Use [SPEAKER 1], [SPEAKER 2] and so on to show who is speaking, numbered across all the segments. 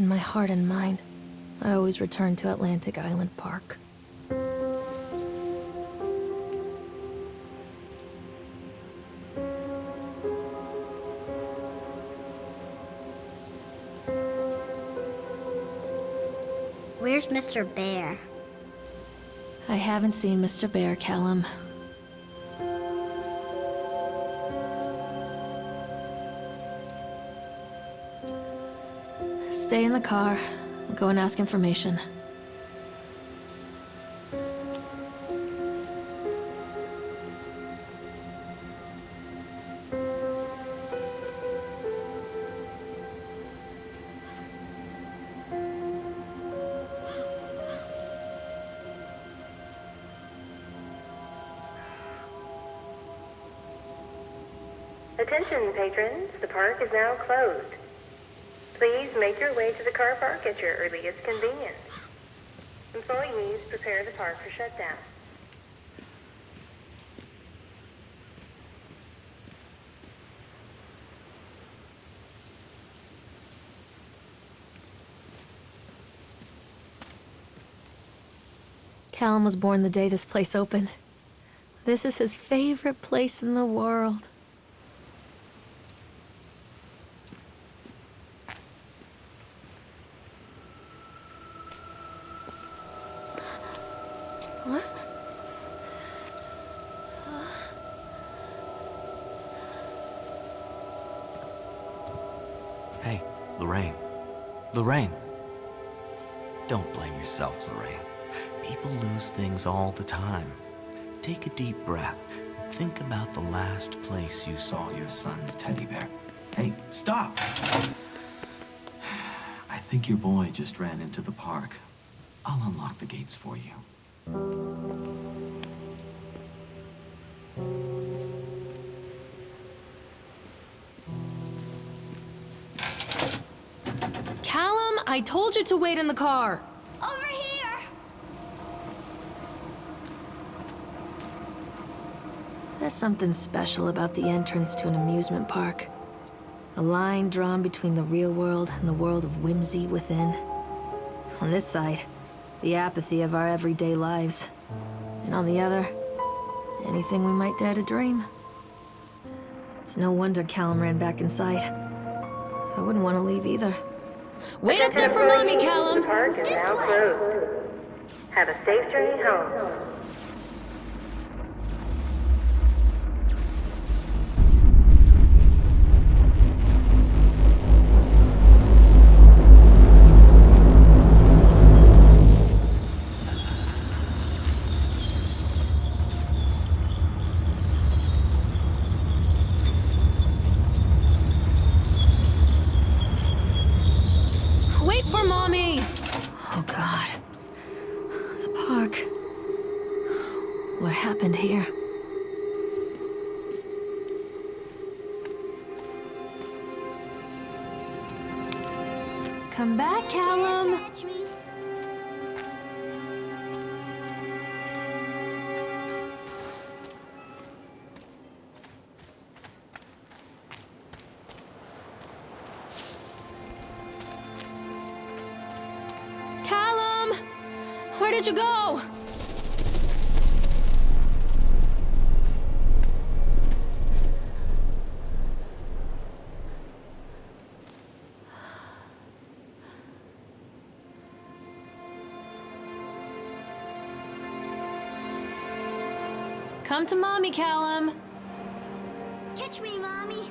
[SPEAKER 1] In my heart and mind, I always return to Atlantic Island Park.
[SPEAKER 2] Where's Mr. Bear?
[SPEAKER 1] I haven't seen Mr. Bear, Callum. Stay in the car. I'll go and ask information.
[SPEAKER 3] Attention, patrons. The park is now closed. Please make your way to the car park at your earliest convenience. Employees prepare the park for shutdown.
[SPEAKER 1] Callum was born the day this place opened. This is his favorite place in the world. What?
[SPEAKER 4] Hey, Lorraine. Lorraine. Don't blame yourself, Lorraine. People lose things all the time. Take a deep breath and think about the last place you saw your son's teddy bear. Hey, stop! I think your boy just ran into the park. I'll unlock the gates for you.
[SPEAKER 1] Callum, I told you to wait in the car.
[SPEAKER 2] Over here!
[SPEAKER 1] There's something special about the entrance to an amusement park. A line drawn between the real world and the world of whimsy within. On this side, the apathy of our everyday lives. And on the other, anything we might dare to dream. It's no wonder Callum ran back inside. I wouldn't want to leave either. Wait up there for Mommy, Callum!
[SPEAKER 3] The park is now closed. Have a safe journey home.
[SPEAKER 1] Wait for Mommy! Oh, God. The park. What happened here? Come back, Callum!
[SPEAKER 2] Catch me.
[SPEAKER 1] Callum! Where did you go? Come to Mommy, Callum.
[SPEAKER 2] Catch me, Mommy.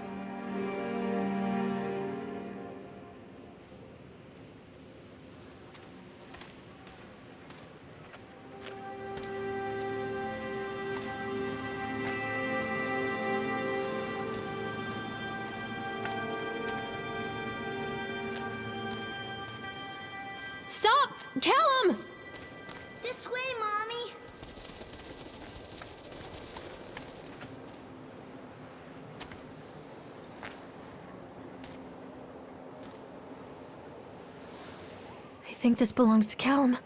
[SPEAKER 1] Stop! Callum!
[SPEAKER 2] This way, Mommy.
[SPEAKER 1] I think this belongs to Callum.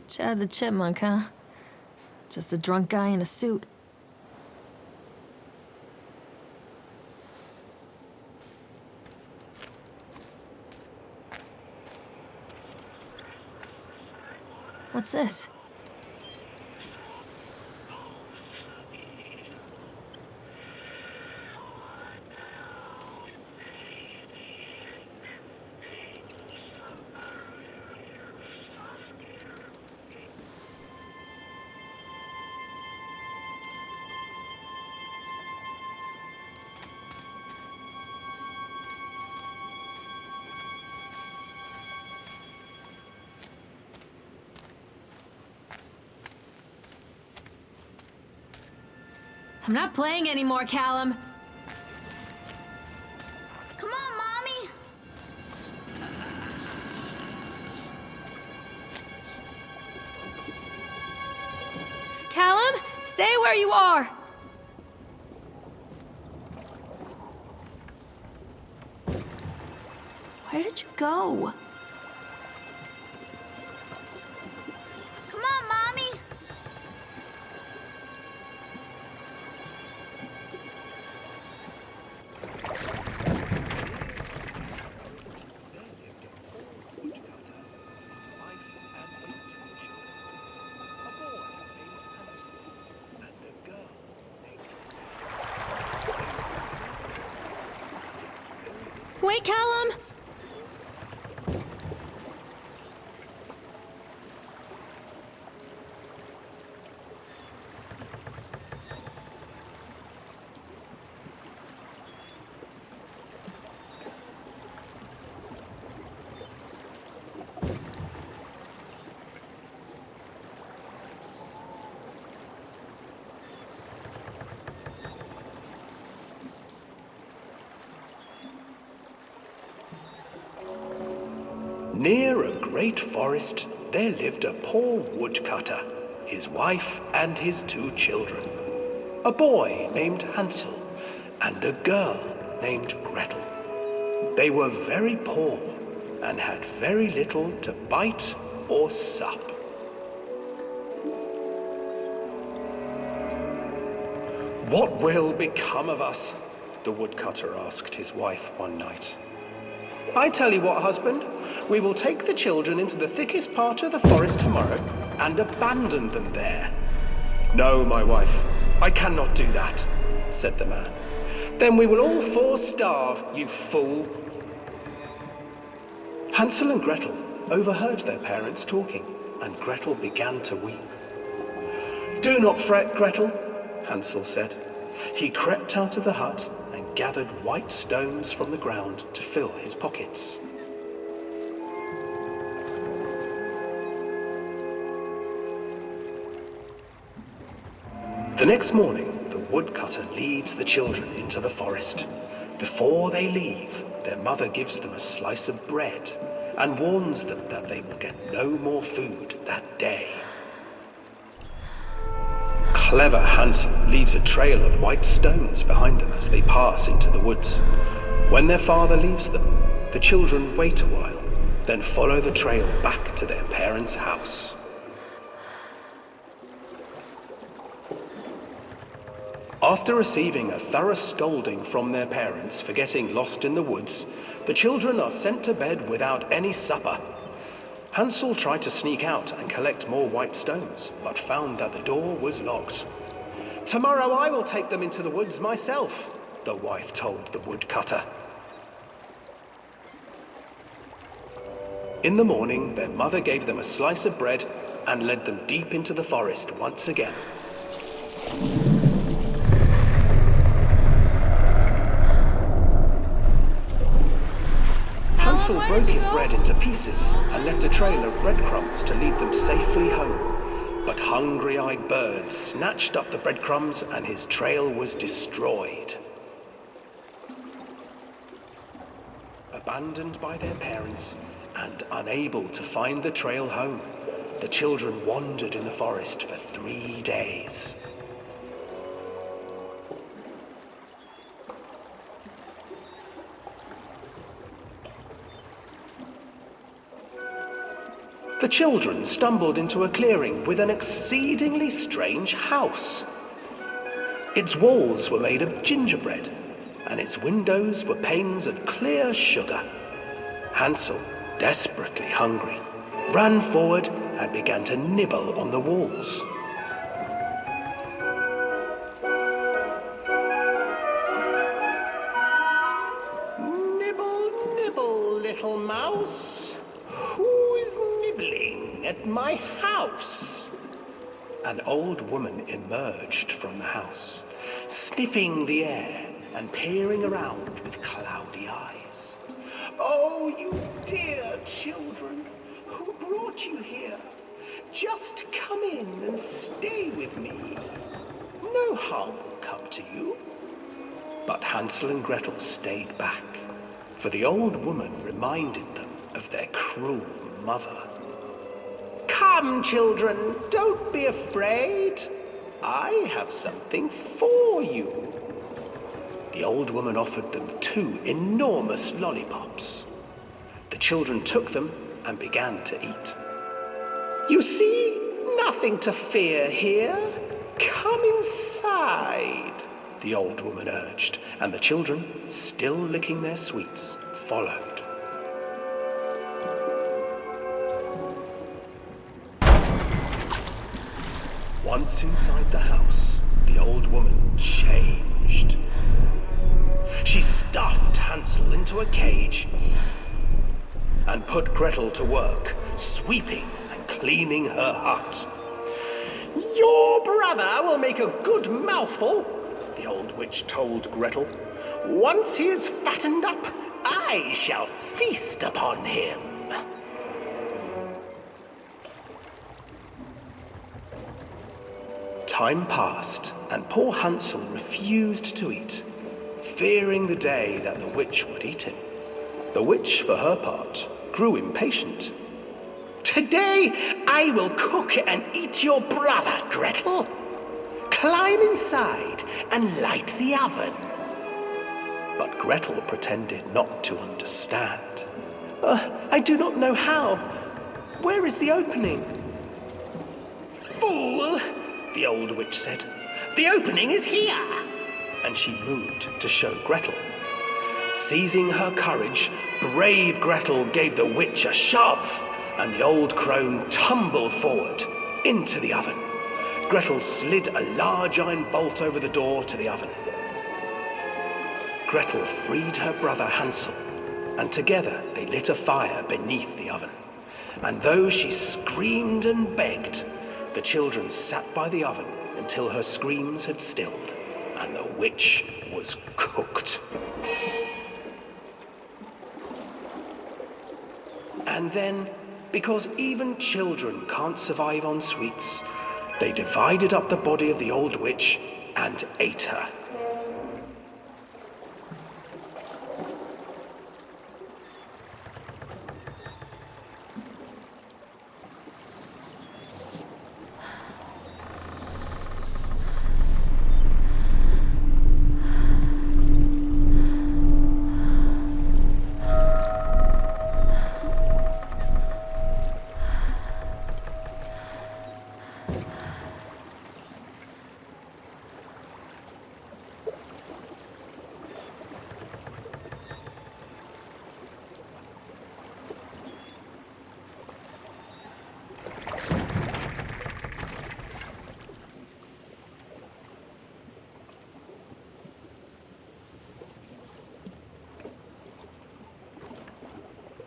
[SPEAKER 1] Chad the Chipmunk, huh? Just a drunk guy in a suit. What's this? I'm not playing anymore, Callum.
[SPEAKER 2] Come on, Mommy.
[SPEAKER 1] Callum, stay where you are. Where did you go?
[SPEAKER 2] Come on, Mommy.
[SPEAKER 1] Wait, Callum!
[SPEAKER 5] Near a great forest, there lived a poor woodcutter, his wife and his 2 children. A boy named Hansel and a girl named Gretel. They were very poor and had very little to bite or sup. "What will become of us?" the woodcutter asked his wife one night. "I tell you what, husband, we will take the children into the thickest part of the forest tomorrow and abandon them there." "No, my wife, I cannot do that," said the man. "Then we will all 4 starve, you fool." Hansel and Gretel overheard their parents talking, and Gretel began to weep. "Do not fret, Gretel," Hansel said. He crept out of the hut and gathered white stones from the ground to fill his pockets. The next morning, the woodcutter leads the children into the forest. Before they leave, their mother gives them a slice of bread and warns them that they will get no more food that day. Clever Hansel leaves a trail of white stones behind them as they pass into the woods. When their father leaves them, the children wait a while, then follow the trail back to their parents' house. After receiving a thorough scolding from their parents for getting lost in the woods, the children are sent to bed without any supper. Hansel tried to sneak out and collect more white stones, but found that the door was locked. "Tomorrow I will take them into the woods myself," the wife told the woodcutter. In the morning, their mother gave them a slice of bread and led them deep into the forest once again. Hansel broke his bread into pieces and left a trail of breadcrumbs to lead them safely home. But hungry-eyed birds snatched up the breadcrumbs and his trail was destroyed. Abandoned by their parents and unable to find the trail home, the children wandered in the forest for 3 days. The children stumbled into a clearing with an exceedingly strange house. Its walls were made of gingerbread, and its windows were panes of clear sugar. Hansel, desperately hungry, ran forward and began to nibble on the walls. Nibble, nibble, little mouse. Who is nibbling at my house? An old woman emerged from the house, sniffing the air and peering around with cloudy eyes. Oh, you dear children, who brought you here? Just come in and stay with me. No harm will come to you. But Hansel and Gretel stayed back, for the old woman reminded them of their cruel mother. Come, children, don't be afraid. I have something for you. The old woman offered them 2 enormous lollipops. The children took them and began to eat. You see, nothing to fear here. Come inside, the old woman urged, and the children, still licking their sweets, followed. Once inside the house, the old woman changed. She stuffed Hansel into a cage and put Gretel to work, sweeping and cleaning her hut. Your brother will make a good mouthful, the old witch told Gretel. Once he is fattened up, I shall feast upon him. Time passed, and poor Hansel refused to eat, fearing the day that the witch would eat him. The witch, for her part, grew impatient. Today I will cook and eat your brother, Gretel. Climb inside and light the oven. But Gretel pretended not to understand. I do not know how. Where is the opening? Fool, the old witch said. The opening is here. And she moved to show Gretel. Seizing her courage, brave Gretel gave the witch a shove, and the old crone tumbled forward into the oven. Gretel slid a large iron bolt over the door to the oven. Gretel freed her brother Hansel, and together they lit a fire beneath the oven. And though she screamed and begged, the children sat by the oven until her screams had stilled, and the witch was cooked. And then, because even children can't survive on sweets, they divided up the body of the old witch and ate her.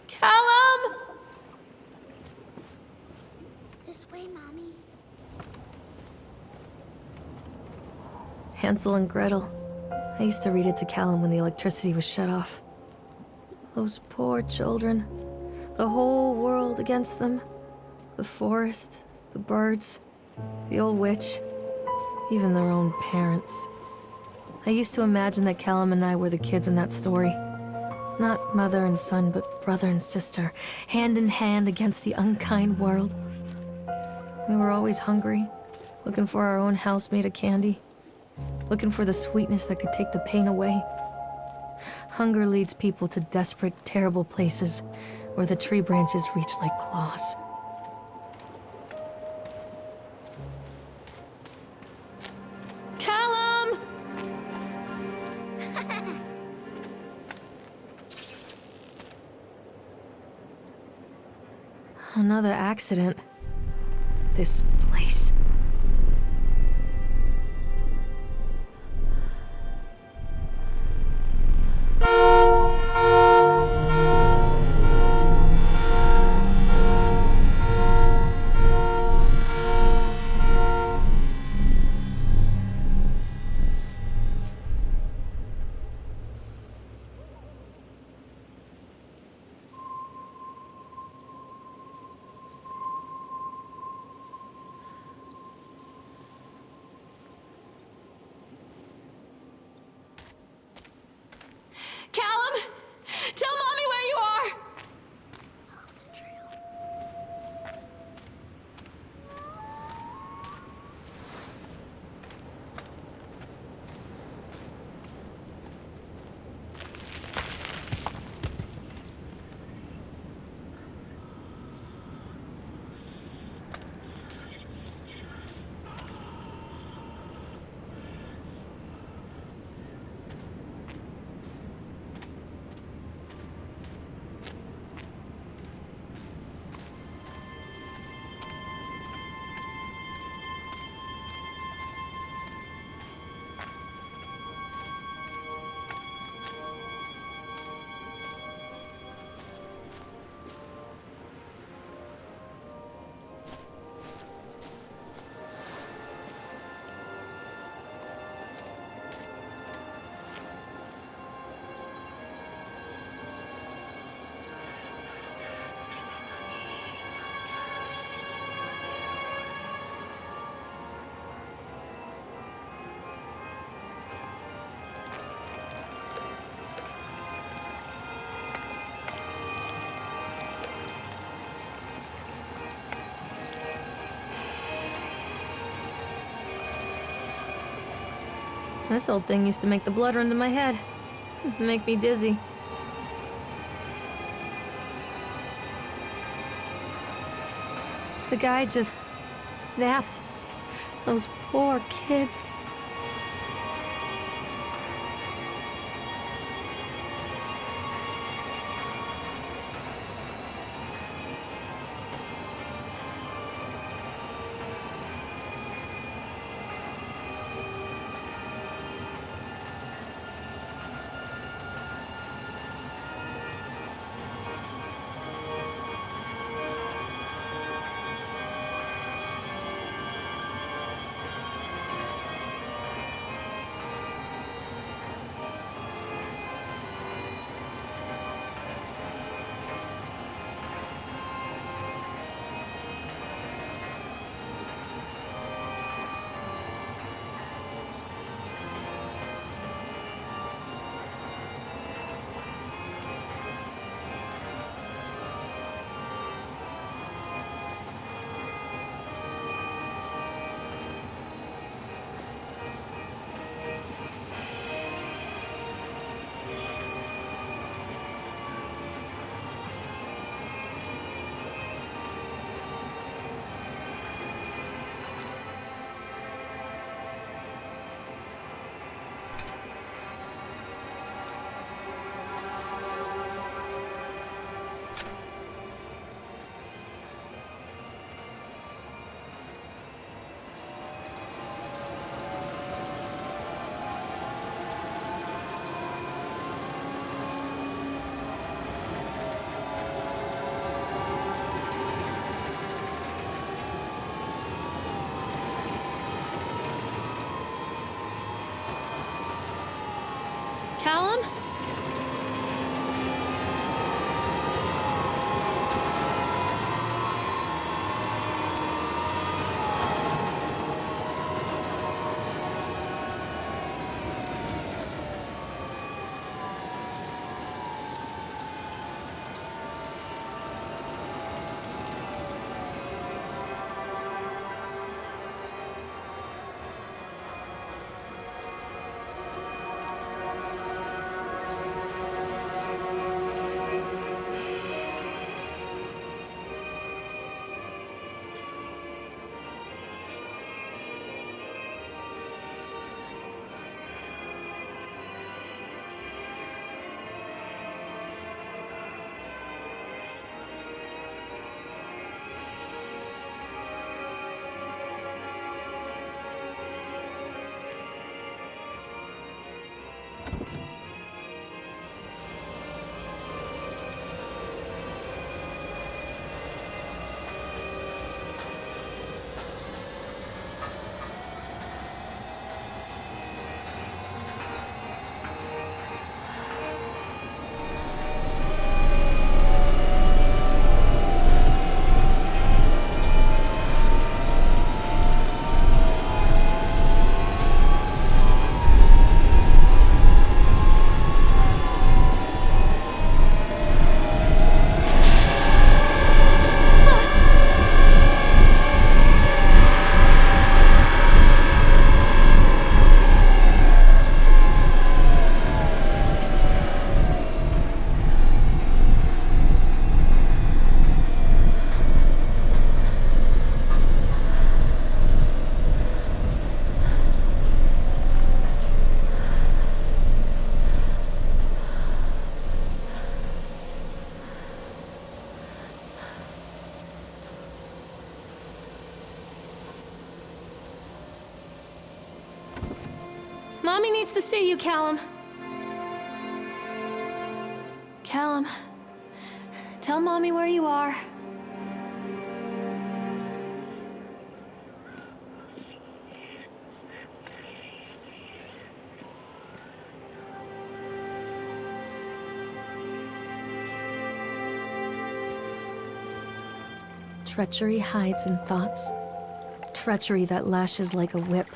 [SPEAKER 1] Callum!
[SPEAKER 2] This way, Mommy.
[SPEAKER 1] Hansel and Gretel. I used to read it to Callum when the electricity was shut off. Those poor children. The whole world against them. The forest, the birds, the old witch, even their own parents. I used to imagine that Callum and I were the kids in that story. Not mother and son, but brother and sister, hand in hand against the unkind world. We were always hungry, looking for our own house made of candy, looking for the sweetness that could take the pain away. Hunger leads people to desperate, terrible places where the tree branches reach like claws. Another accident. This place. Callum! Tell Mommy where you are! This old thing used to make the blood run to my head. Make me dizzy. The guy just snapped. Those poor kids. Callum? Mommy needs to see you, Callum. Callum, tell Mommy where you are. Treachery hides in thoughts. Treachery that lashes like a whip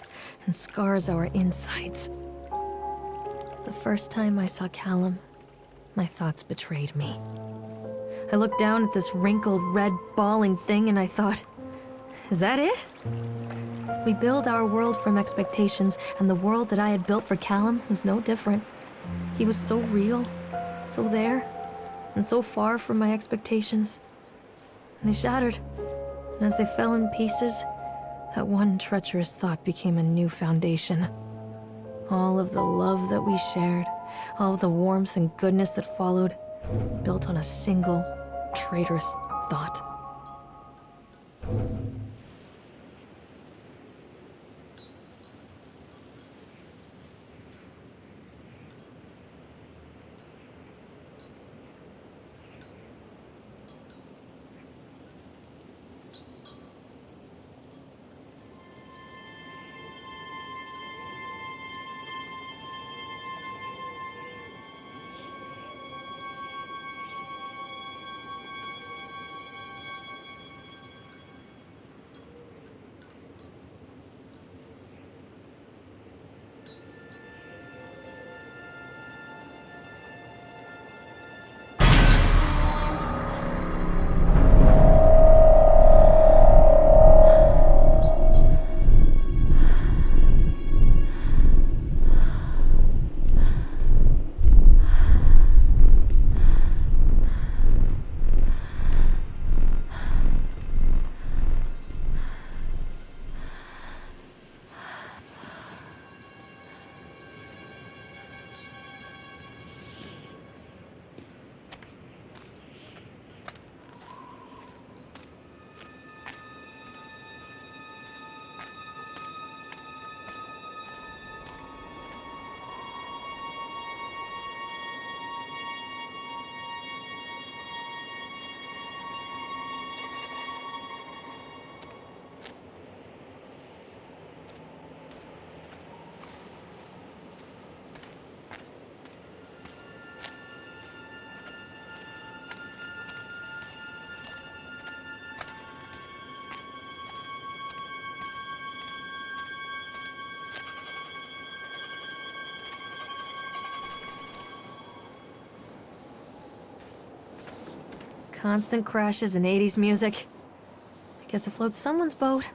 [SPEAKER 1] and scars our insides. The first time I saw Callum, my thoughts betrayed me. I looked down at this wrinkled, red, bawling thing and I thought, is that it? We build our world from expectations, and the world that I had built for Callum was no different. He was so real, so there, and so far from my expectations. And they shattered, and as they fell in pieces, that one treacherous thought became a new foundation. All of the love that we shared, all of the warmth and goodness that followed, built on a single, traitorous thought. Constant crashes and 80s music. I guess it floats someone's boat.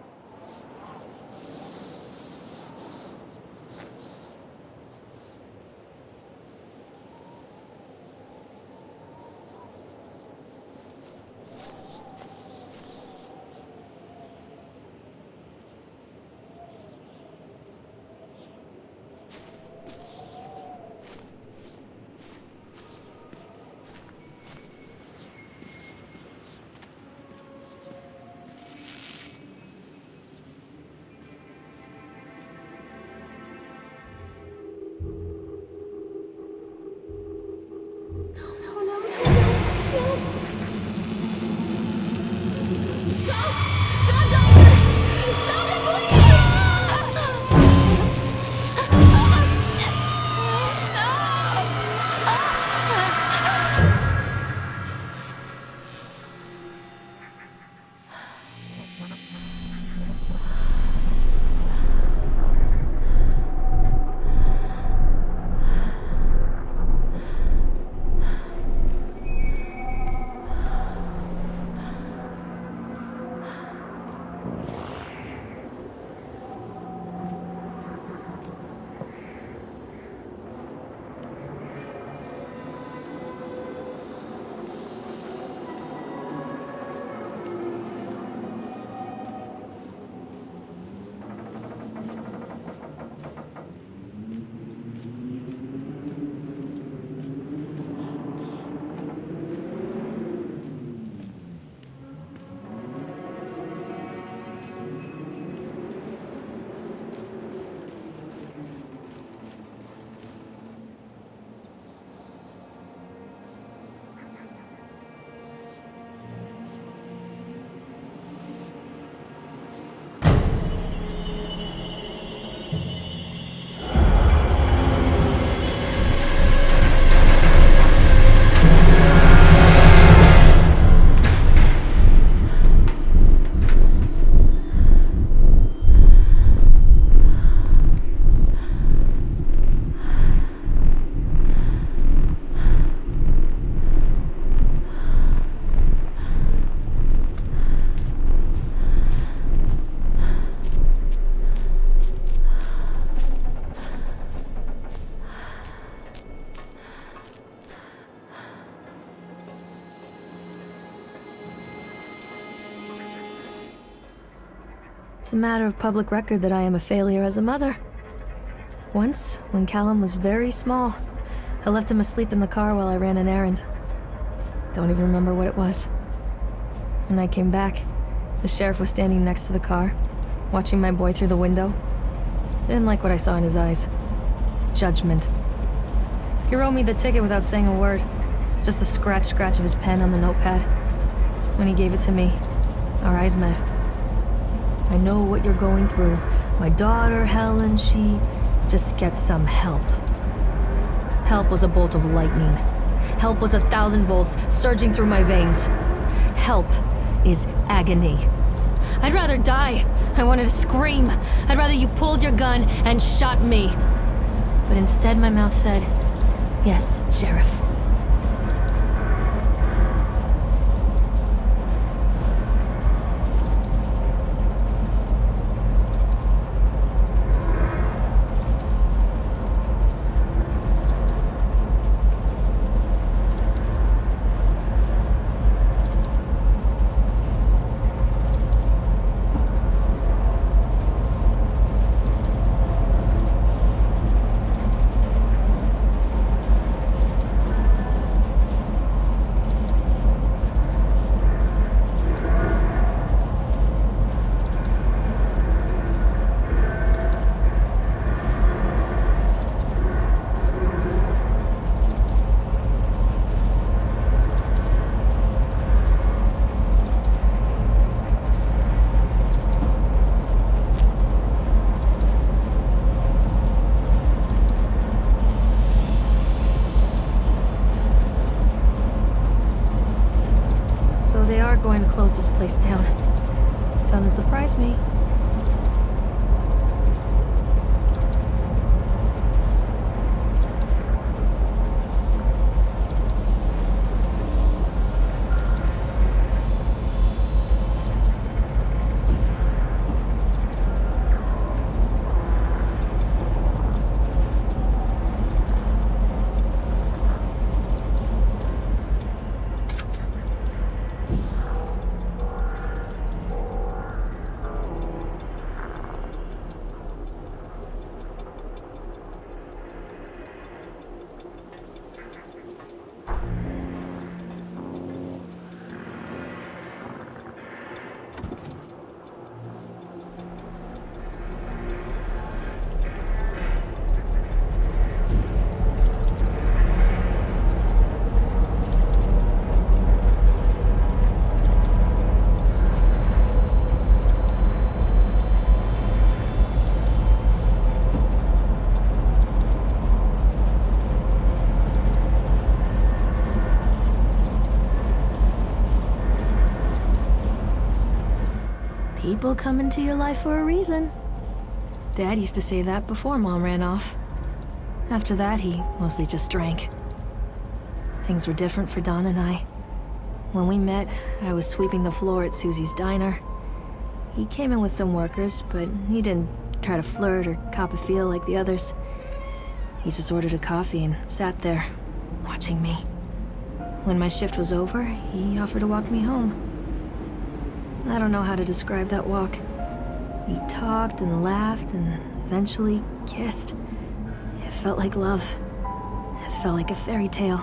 [SPEAKER 1] It's a matter of public record that I am a failure as a mother. Once, when Callum was very small, I left him asleep in the car while I ran an errand. Don't even remember what it was. When I came back, the sheriff was standing next to the car, watching my boy through the window. I didn't like what I saw in his eyes. Judgment. He wrote me the ticket without saying a word, just the scratch of his pen on the notepad. When he gave it to me, our eyes met. I know what you're going through. My daughter, Helen, she just gets some help. Help was a bolt of lightning. Help was 1,000 volts surging through my veins. Help is agony. I'd rather die. I wanted to scream. I'd rather you pulled your gun and shot me. But instead my mouth said, "Yes, Sheriff." So they are going to close this place down. Doesn't surprise me. People come into your life for a reason. Dad used to say that before Mom ran off. After that, he mostly just drank. Things were different for Don and I. When we met, I was sweeping the floor at Susie's diner. He came in with some workers, but he didn't try to flirt or cop a feel like the others. He just ordered a coffee and sat there, watching me. When my shift was over, he offered to walk me home. I don't know how to describe that walk. We talked and laughed and eventually kissed. It felt like love. It felt like a fairy tale.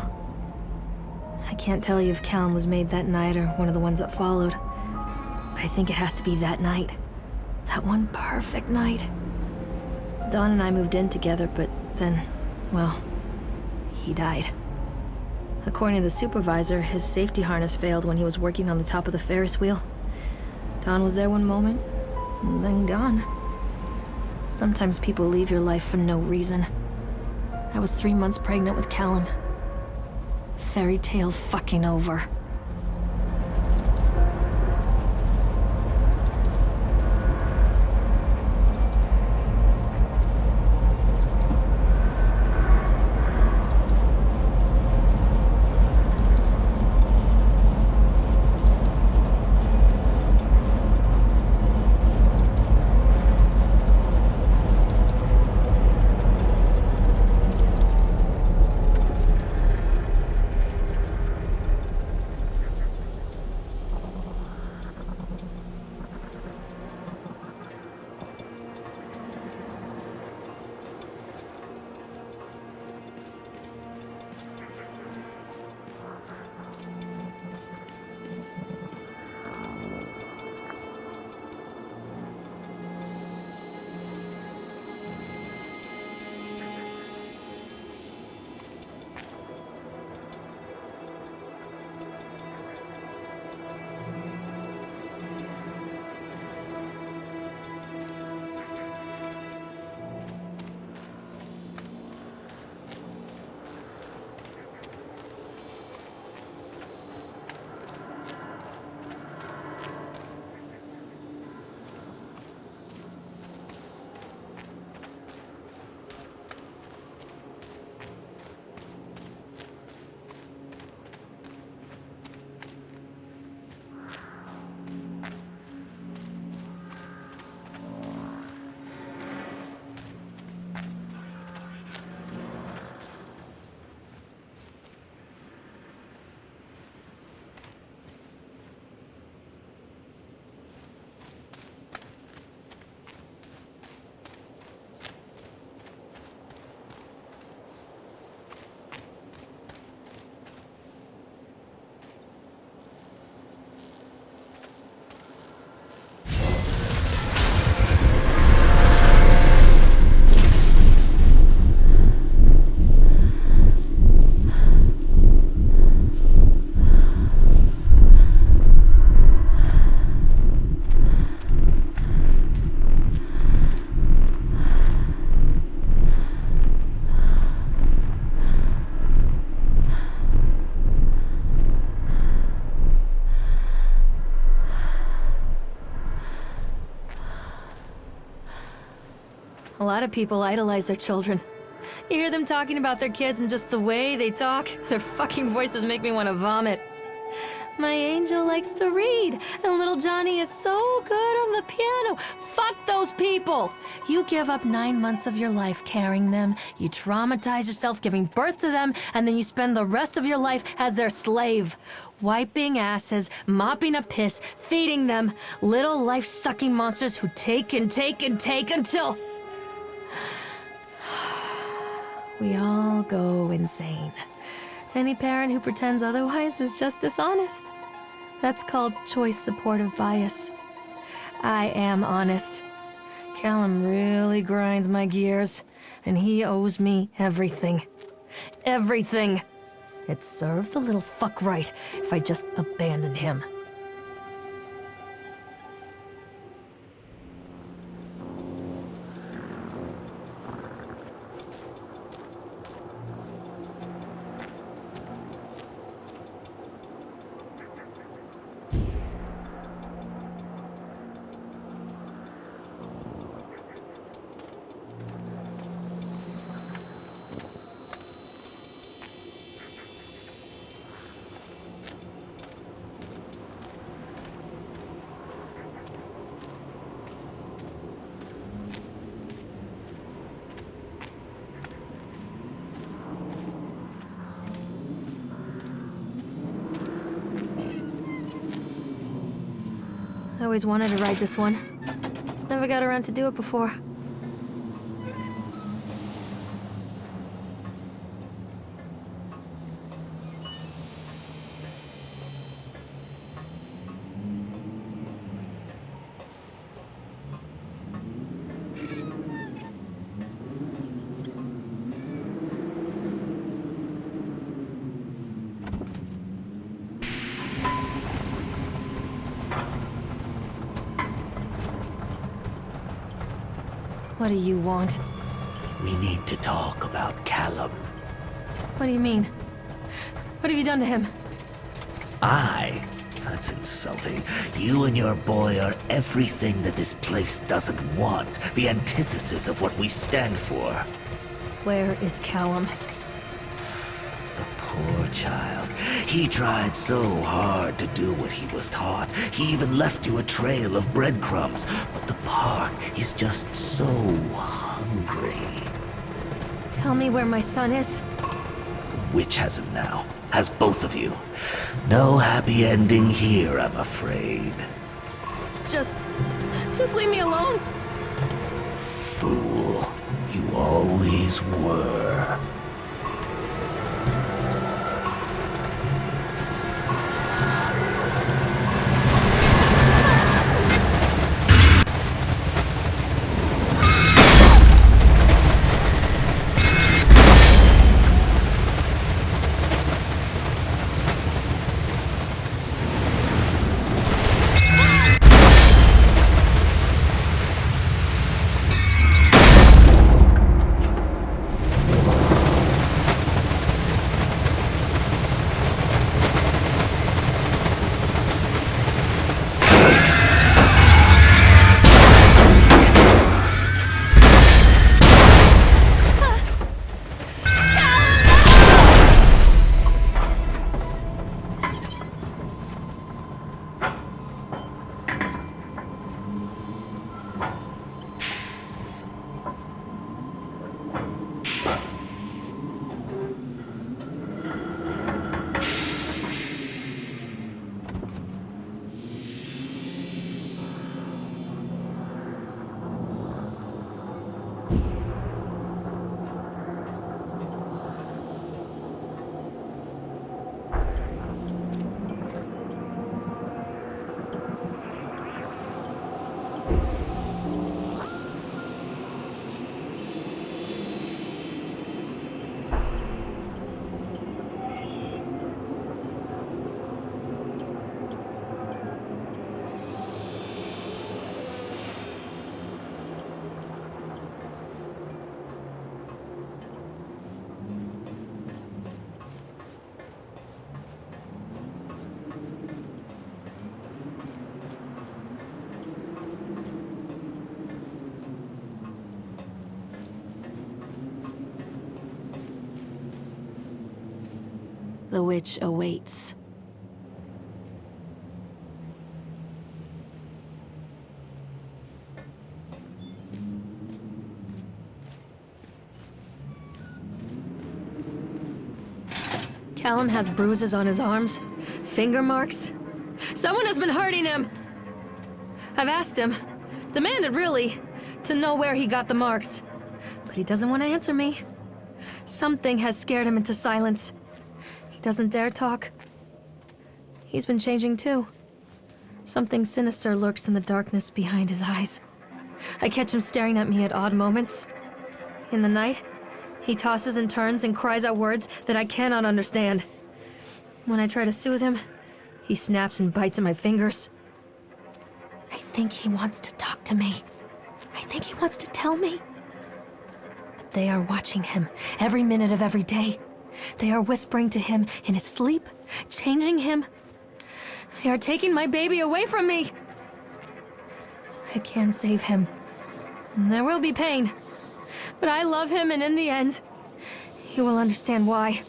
[SPEAKER 1] I can't tell you if Callum was made that night or one of the ones that followed, but I think it has to be that night. That one perfect night. Dawn and I moved in together, but then, well, he died. According to the supervisor, his safety harness failed when he was working on the top of the Ferris wheel. Don was there one moment, and then gone. Sometimes people leave your life for no reason. I was 3 months pregnant with Callum. Fairy tale fucking over. A lot of people idolize their children. You hear them talking about their kids and just the way they talk, their fucking voices make me want to vomit. My angel likes to read, and little Johnny is so good on the piano. Fuck those people! You give up 9 months of your life carrying them, you traumatize yourself giving birth to them, and then you spend the rest of your life as their slave. Wiping asses, mopping up piss, feeding them. Little life-sucking monsters who take and take and take until... we all go insane. Any parent who pretends otherwise is just dishonest. That's called choice supportive bias. I am honest. Callum really grinds my gears, and he owes me everything. Everything. It'd serve the little fuck right if I just abandoned him. I always wanted to ride this one. Never got around to do it before. What do you want?
[SPEAKER 6] We need to talk about Callum.
[SPEAKER 1] What do you mean? What have you done to him?
[SPEAKER 6] That's insulting. You and your boy are everything that this place doesn't want. The antithesis of what we stand for.
[SPEAKER 1] Where is Callum?
[SPEAKER 6] The poor child. He tried so hard to do what he was taught. He even left you a trail of breadcrumbs. But the park is just so hungry.
[SPEAKER 1] Tell me where my son is.
[SPEAKER 6] The witch has him now. Has both of you. No happy ending here, I'm afraid.
[SPEAKER 1] Just leave me alone.
[SPEAKER 6] Fool. You always were.
[SPEAKER 1] The witch awaits. Callum has bruises on his arms, finger marks. Someone has been hurting him! I've asked him, demanded really, to know where he got the marks. But he doesn't want to answer me. Something has scared him into silence. He doesn't dare talk. He's been changing too. Something sinister lurks in the darkness behind his eyes. I catch him staring at me at odd moments. In the night, he tosses and turns and cries out words that I cannot understand. When I try to soothe him, he snaps and bites at my fingers. I think he wants to talk to me. I think he wants to tell me. But they are watching him every minute of every day. They are whispering to him in his sleep, changing him. They are taking my baby away from me. I can save him. There will be pain. But I love him, and in the end, you will understand why.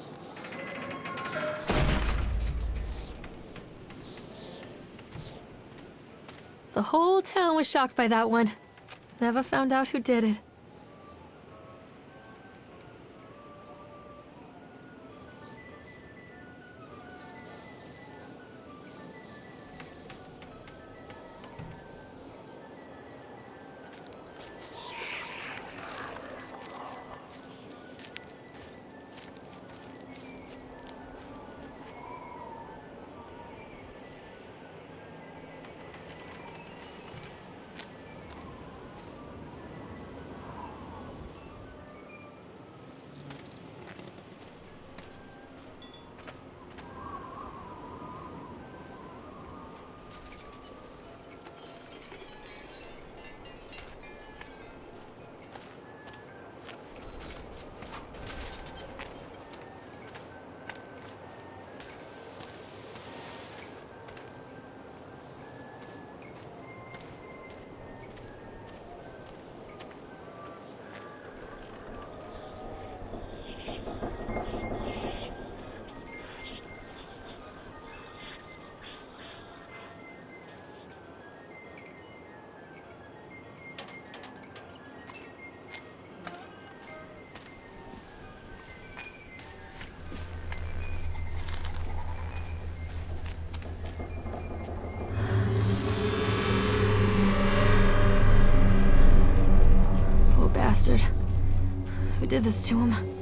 [SPEAKER 1] The whole town was shocked by that one. Never found out who did it. Bastard. Who did this to him?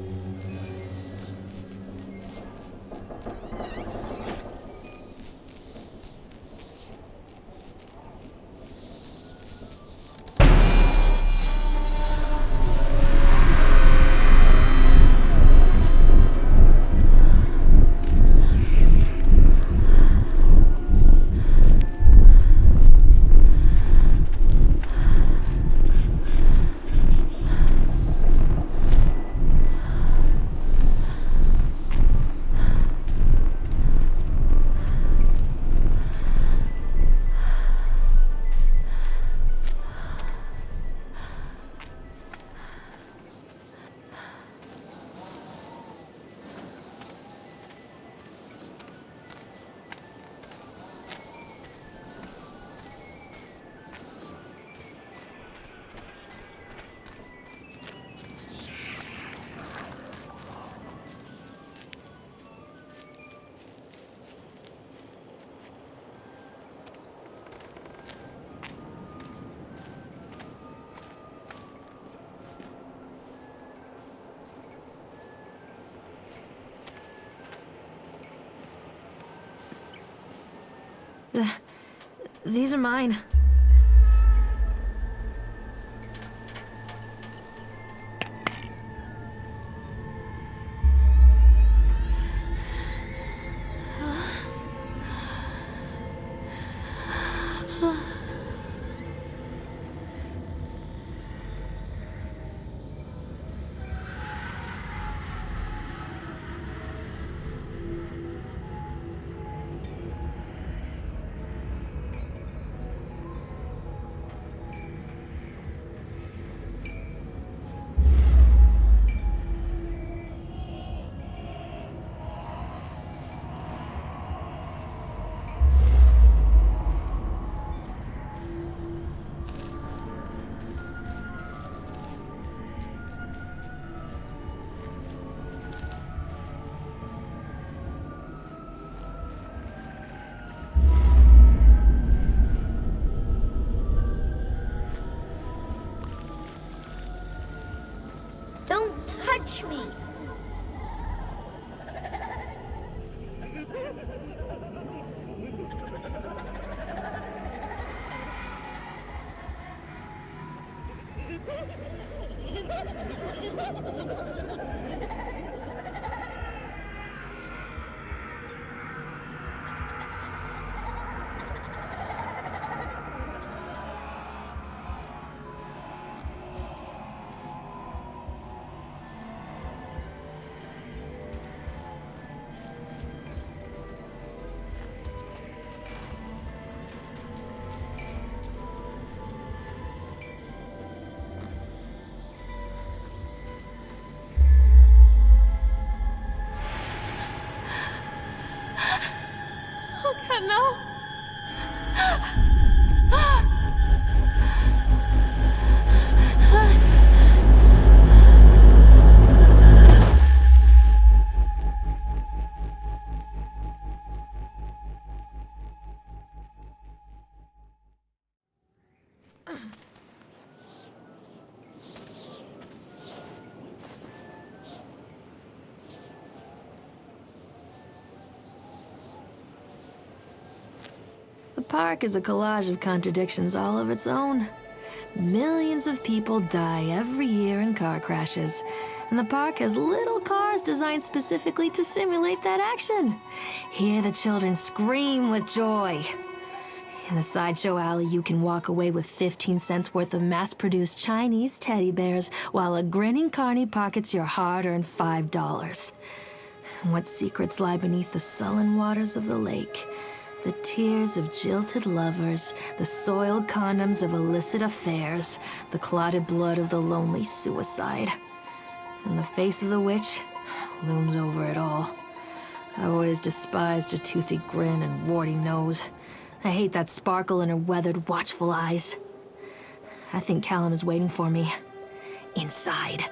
[SPEAKER 1] These are mine. park is a collage of contradictions all of its own. Millions of people die every year in car crashes, and the park has little cars designed specifically to simulate that action. Hear the children scream with joy. In the sideshow alley, you can walk away with 15 cents worth of mass-produced Chinese teddy bears while a grinning carny pockets your hard-earned $5. What secrets lie beneath the sullen waters of the lake? The tears of jilted lovers, the soiled condoms of illicit affairs, the clotted blood of the lonely suicide. And the face of the witch looms over it all. I always despised her toothy grin and warty nose. I hate that sparkle in her weathered, watchful eyes. I think Callum is waiting for me. Inside.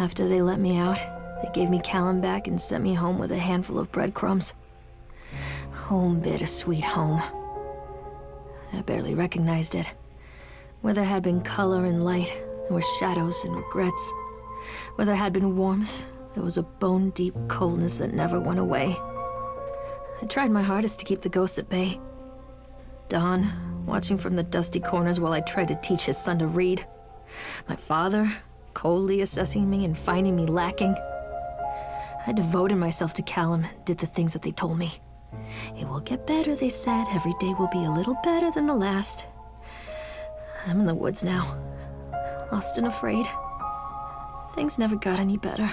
[SPEAKER 1] After they let me out, they gave me Callum back and sent me home with a handful of breadcrumbs. Home, bittersweet home. I barely recognized it. Where there had been color and light, there were shadows and regrets. Where there had been warmth, there was a bone-deep coldness that never went away. I tried my hardest to keep the ghosts at bay. Don, watching from the dusty corners while I tried to teach his son to read. My father, coldly assessing me and finding me lacking. I devoted myself to Callum and did the things that they told me. It will get better, they said. Every day will be a little better than the last. I'm in the woods now, lost and afraid. Things never got any better.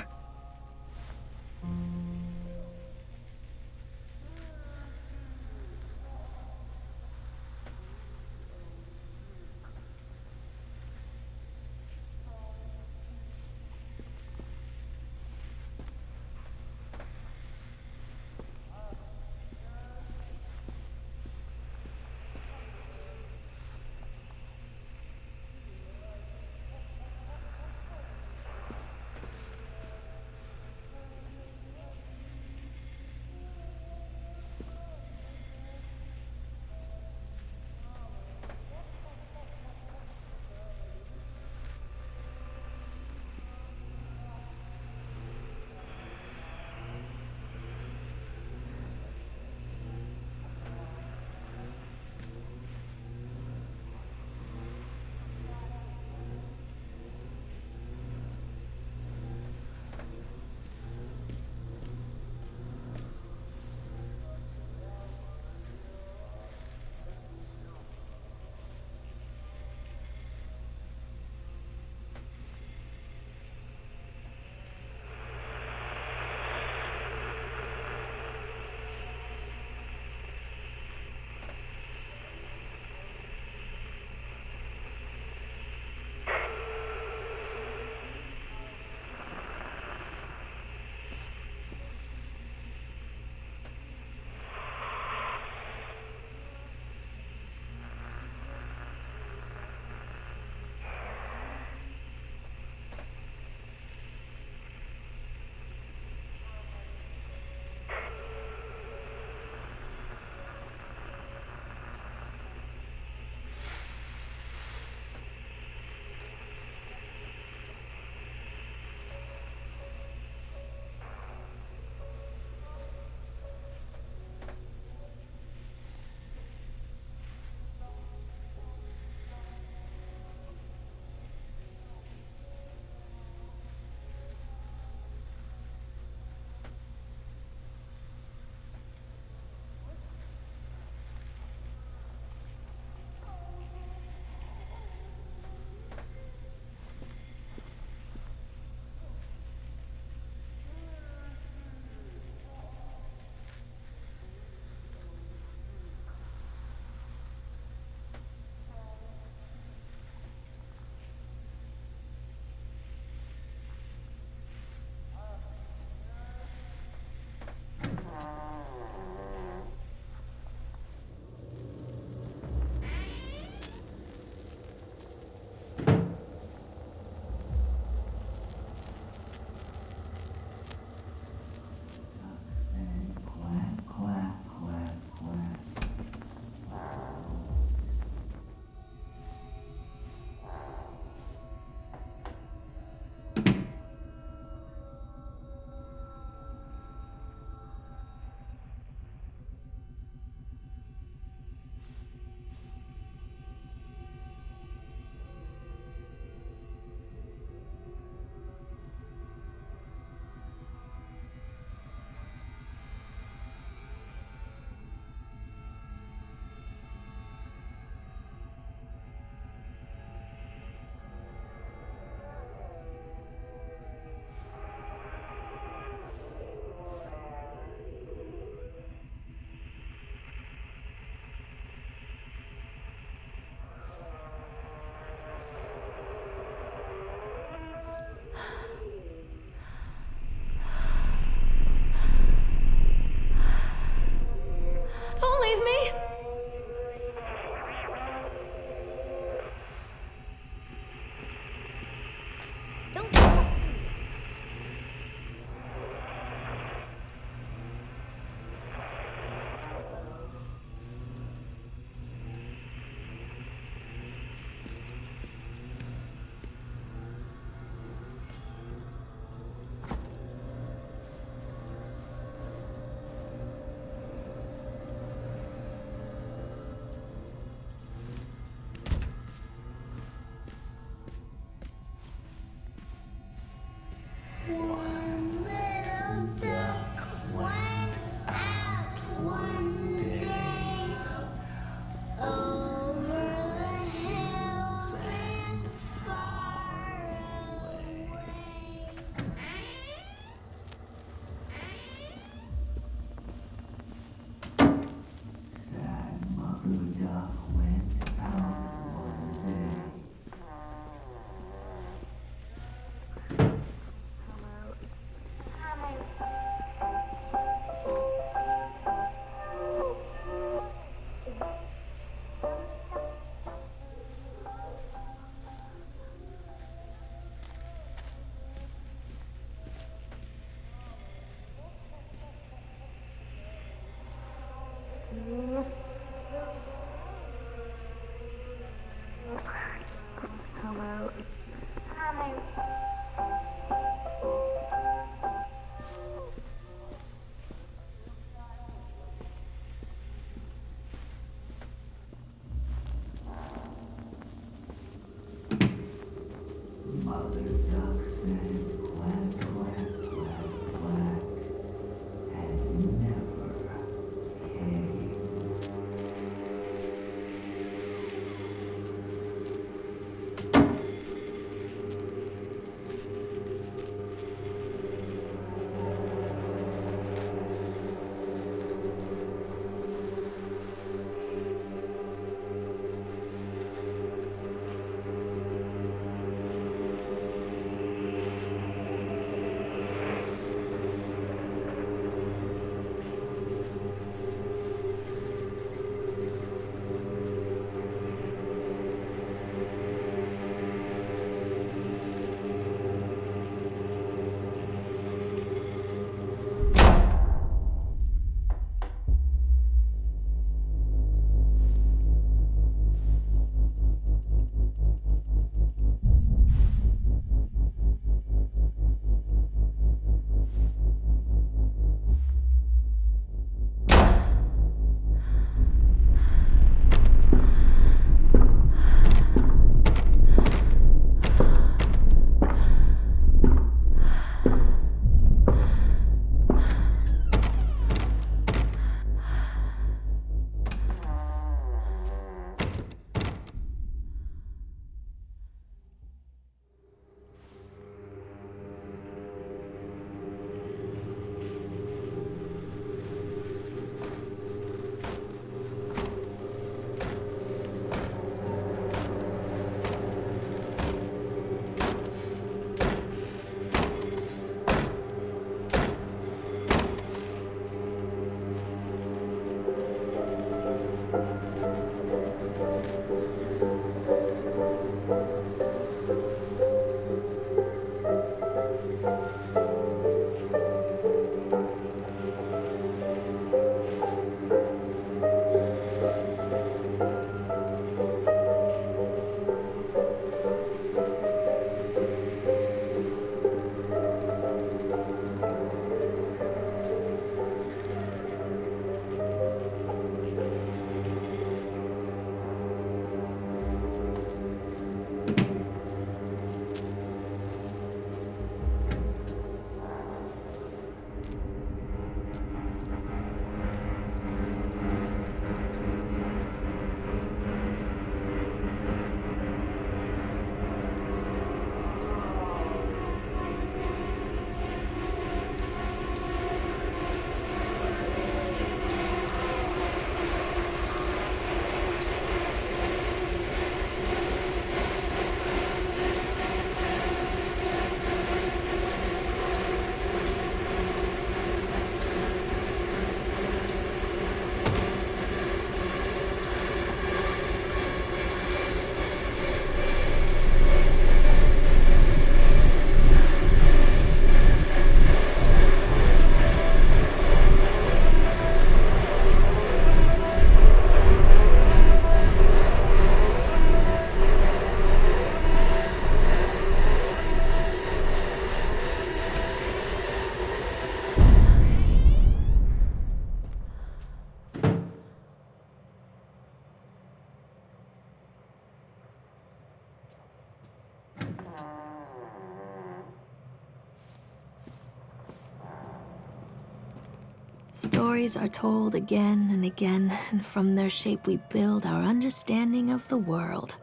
[SPEAKER 1] Stories are told again and again, and from their shape we build our understanding of the world.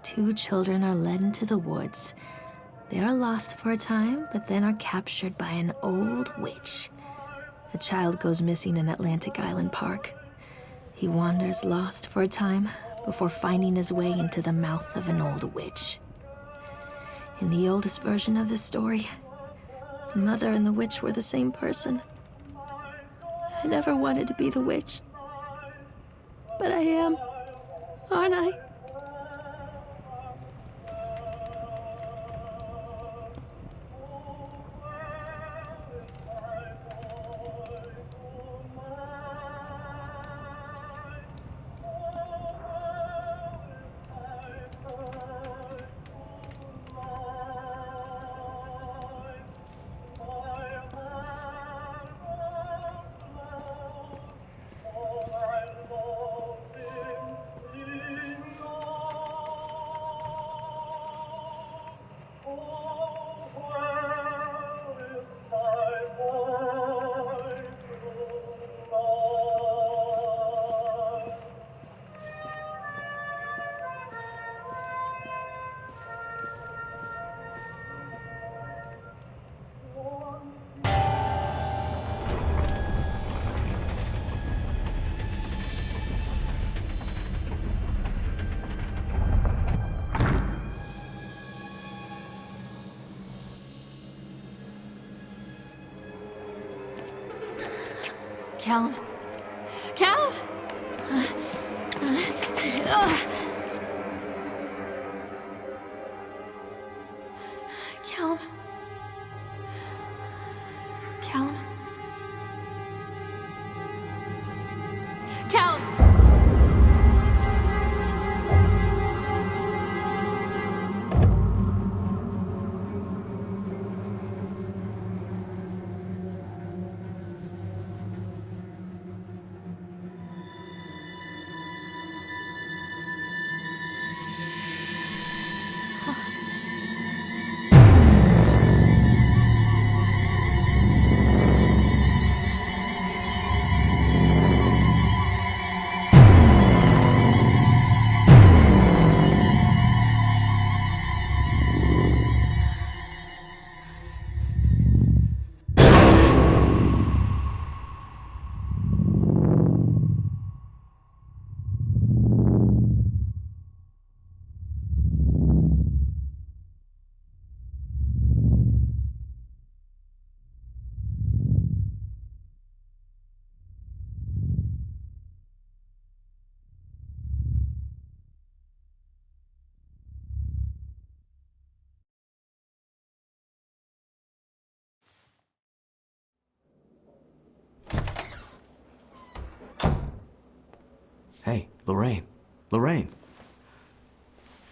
[SPEAKER 1] Two children are led into the woods. They are lost for a time, but then are captured by an old witch. A child goes missing in Atlantic Island Park. He wanders lost for a time before finding his way into the mouth of an old witch. In the oldest version of this story, the mother and the witch were the same person. I never wanted to be the witch, but I am, aren't I? Callum? Callum? Callum? Callum? Callum!
[SPEAKER 4] Hey, Lorraine. Lorraine.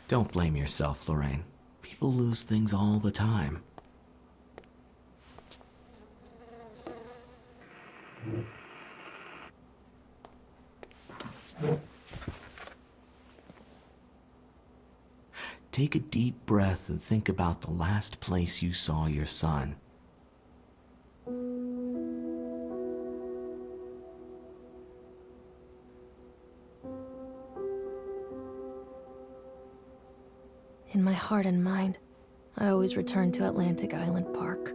[SPEAKER 4] Don't blame yourself, Lorraine. People lose things all the time. Take a deep breath and think about the last place you saw your son.
[SPEAKER 1] In my heart and mind, I always return to Atlantic Island Park.